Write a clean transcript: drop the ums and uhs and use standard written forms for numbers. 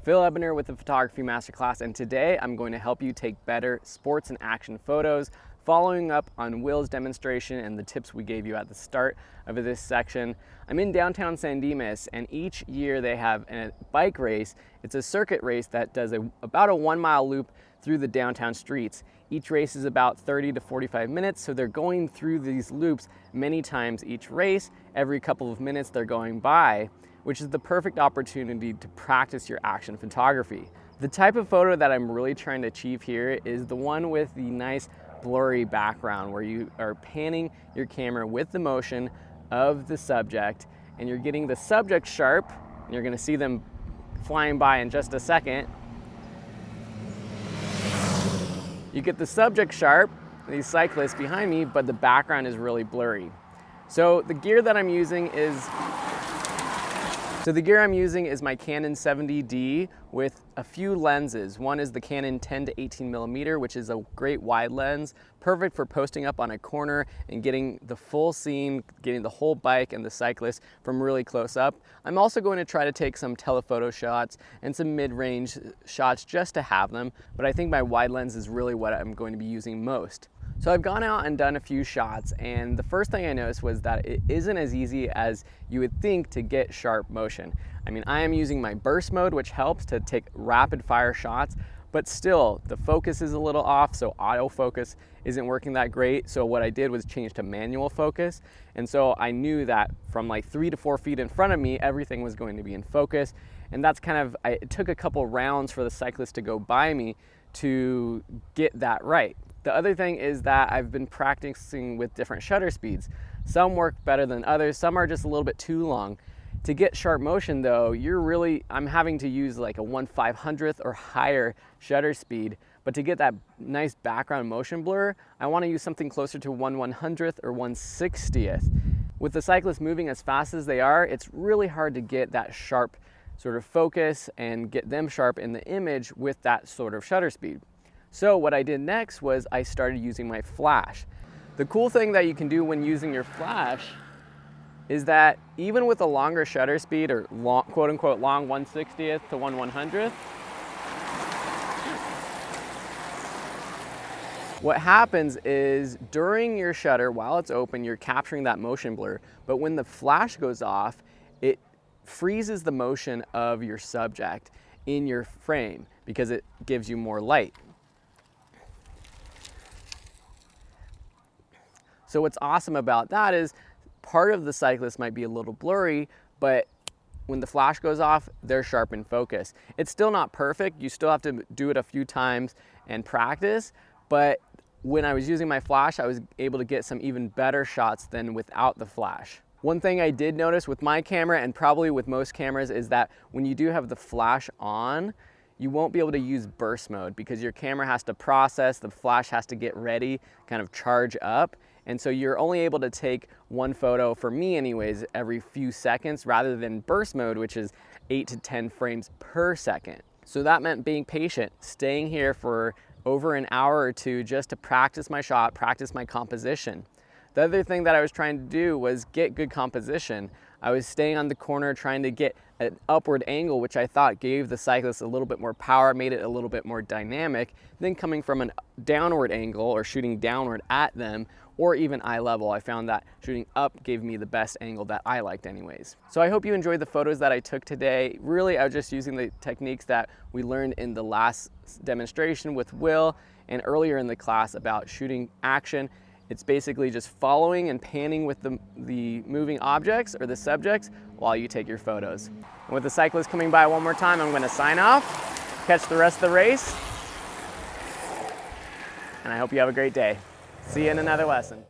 Phil Ebner with the Photography Masterclass, and today I'm going to help you take better sports and action photos, following up on Will's demonstration and the tips we gave you at the start of this section. I'm in downtown San Dimas, and each year they have a bike race. It's a circuit race that does about a 1 mile loop through the downtown streets. Each race is about 30 to 45 minutes, so they're going through these loops many times each race. Every couple of minutes they're going by, which is the perfect opportunity to practice your action photography. The type of photo that I'm really trying to achieve here is the one with the nice blurry background where you are panning your camera with the motion of the subject, and you're getting the subject sharp, and you're gonna see them flying by in just a second. You get the subject sharp, these cyclists behind me, but the background is really blurry. So the gear I'm using is my Canon 70D with a few lenses. One is the Canon 10 to 18 millimeter, which is a great wide lens, perfect for posting up on a corner and getting the full scene, getting the whole bike and the cyclist from really close up. I'm also going to try to take some telephoto shots and some mid-range shots just to have them, but I think my wide lens is really what I'm going to be using most. So I've gone out and done a few shots, and the first thing I noticed was that it isn't as easy as you would think to get sharp motion. I mean, I am using my burst mode, which helps to take rapid fire shots, but still the focus is a little off, so autofocus isn't working that great. So what I did was change to manual focus, and so I knew that from like 3 to 4 feet in front of me, everything was going to be in focus, and that's it took a couple rounds for the cyclist to go by me to get that right. The other thing is that I've been practicing with different shutter speeds. Some work better than others, some are just a little bit too long. To get sharp motion though, I'm having to use like a 1/500th or higher shutter speed, but to get that nice background motion blur, I want to use something closer to 1/100th or 1/60th. With the cyclists moving as fast as they are, it's really hard to get that sharp sort of focus and get them sharp in the image with that sort of shutter speed. So what I did next was I started using my flash. The cool thing that you can do when using your flash is that even with a longer shutter speed, or long, quote unquote long 1/60th to 1/100th, what happens is during your shutter, while it's open, you're capturing that motion blur, but when the flash goes off, it freezes the motion of your subject in your frame because it gives you more light. So what's awesome about that is part of the cyclist might be a little blurry, but when the flash goes off, they're sharp in focus. It's still not perfect. You still have to do it a few times and practice, but when I was using my flash, I was able to get some even better shots than without the flash. One thing I did notice with my camera, and probably with most cameras, is that when you do have the flash on, you won't be able to use burst mode because your camera has to process, the flash has to get ready, kind of charge up. And so you're only able to take one photo, for me anyways, every few seconds rather than burst mode, which is 8 to 10 frames per second. So that meant being patient, staying here for over an hour or two just to practice my shot, practice my composition. The other thing that I was trying to do was get good composition. I was staying on the corner trying to get an upward angle, which I thought gave the cyclist a little bit more power, made it a little bit more dynamic. Then coming from a downward angle or shooting downward at them, or even eye level, I found that shooting up gave me the best angle that I liked anyways. So I hope you enjoyed the photos that I took today. Really, I was just using the techniques that we learned in the last demonstration with Will and earlier in the class about shooting action. It's basically just following and panning with the moving objects or the subjects while you take your photos. And with the cyclist coming by one more time, I'm gonna sign off, catch the rest of the race, and I hope you have a great day. See you in another lesson.